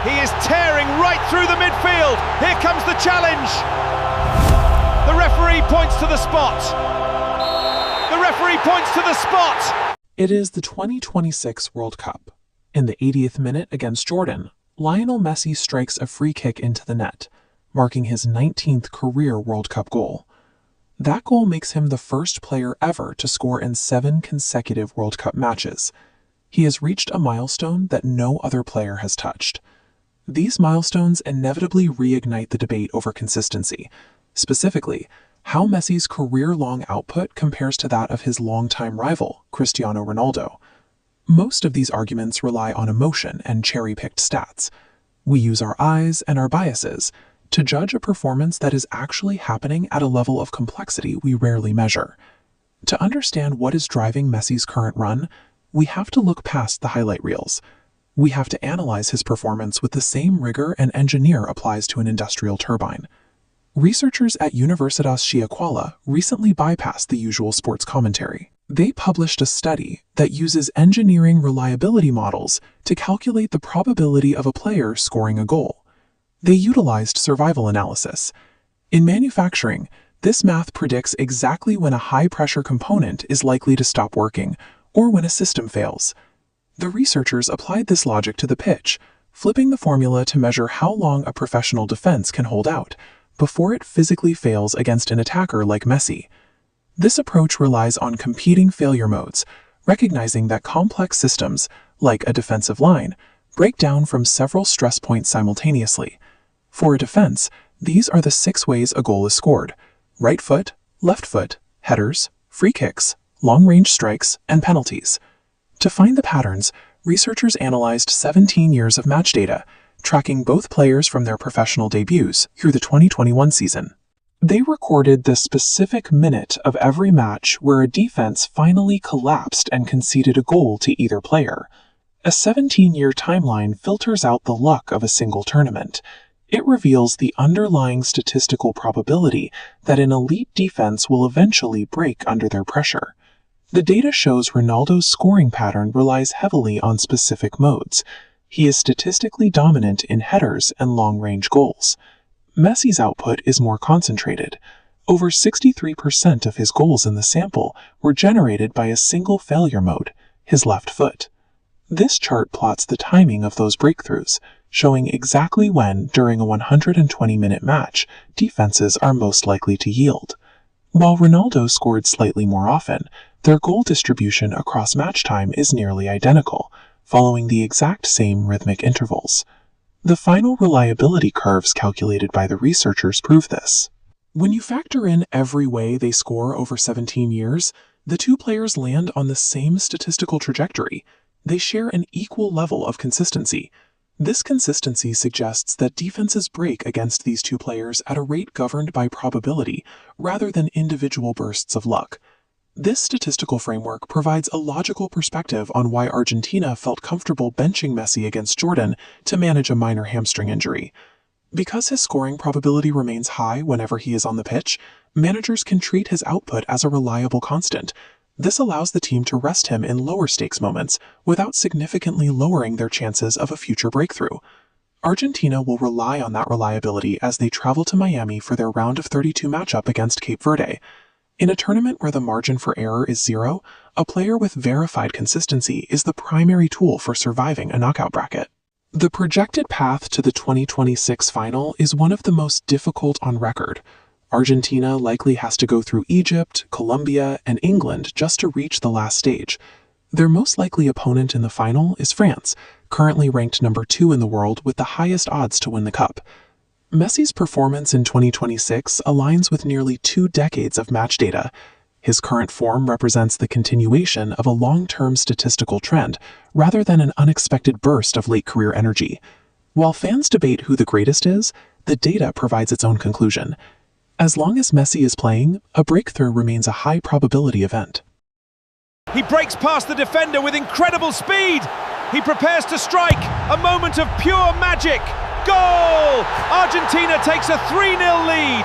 He is tearing right through the midfield. Here comes the challenge. The referee points to the spot. The referee points to the spot. It is the 2026 World Cup. In the 80th minute against Jordan, Lionel Messi strikes a free kick into the net, marking his 19th career World Cup goal. That goal makes him the first player ever to score in 7 consecutive World Cup matches. He has reached a milestone that no other player has touched. These milestones inevitably reignite the debate over consistency, specifically, how Messi's career-long output compares to that of his longtime rival, Cristiano Ronaldo. Most of these arguments rely on emotion and cherry-picked stats. We use our eyes and our biases to judge a performance that is actually happening at a level of complexity we rarely measure. To understand what is driving Messi's current run, we have to look past the highlight reels. We have to analyze his performance with the same rigor an engineer applies to an industrial turbine. Researchers at Universitas Schiaquala recently bypassed the usual sports commentary. They published a study that uses engineering reliability models to calculate the probability of a player scoring a goal. They utilized survival analysis. In manufacturing, this math predicts exactly when a high-pressure component is likely to stop working or when a system fails. The researchers applied this logic to the pitch, flipping the formula to measure how long a professional defense can hold out before it physically fails against an attacker like Messi. This approach relies on competing failure modes, recognizing that complex systems, like a defensive line, break down from several stress points simultaneously. For a defense, these are the 6 ways a goal is scored: right foot, left foot, headers, free kicks, long-range strikes, and penalties. To find the patterns, researchers analyzed 17 years of match data, tracking both players from their professional debuts through the 2021 season. They recorded the specific minute of every match where a defense finally collapsed and conceded a goal to either player. A 17-year timeline filters out the luck of a single tournament. It reveals the underlying statistical probability that an elite defense will eventually break under their pressure. The data shows Ronaldo's scoring pattern relies heavily on specific modes. He is statistically dominant in headers and long-range goals. Messi's output is more concentrated. Over 63% of his goals in the sample were generated by a single failure mode, his left foot. This chart plots the timing of those breakthroughs, showing exactly when, during a 120-minute match, defenses are most likely to yield. While Ronaldo scored slightly more often, their goal distribution across match time is nearly identical, following the exact same rhythmic intervals. The final reliability curves calculated by the researchers prove this. When you factor in every way they score over 17 years, the two players land on the same statistical trajectory. They share an equal level of consistency. This consistency suggests that defenses break against these two players at a rate governed by probability rather than individual bursts of luck. This statistical framework provides a logical perspective on why Argentina felt comfortable benching Messi against Jordan to manage a minor hamstring injury. Because his scoring probability remains high whenever he is on the pitch, managers can treat his output as a reliable constant. This allows the team to rest him in lower-stakes moments without significantly lowering their chances of a future breakthrough. Argentina will rely on that reliability as they travel to Miami for their round of 32 matchup against Cape Verde. In a tournament where the margin for error is 0, a player with verified consistency is the primary tool for surviving a knockout bracket. The projected path to the 2026 final is one of the most difficult on record. Argentina likely has to go through Egypt, Colombia, and England just to reach the last stage. Their most likely opponent in the final is France, currently ranked number 2 in the world with the highest odds to win the cup. Messi's performance in 2026 aligns with nearly 2 decades of match data. His current form represents the continuation of a long-term statistical trend, rather than an unexpected burst of late-career energy. While fans debate who the greatest is, the data provides its own conclusion. As long as Messi is playing, a breakthrough remains a high-probability event. He breaks past the defender with incredible speed. He prepares to strike, a moment of pure magic. Goal! Argentina takes a 3-0 lead.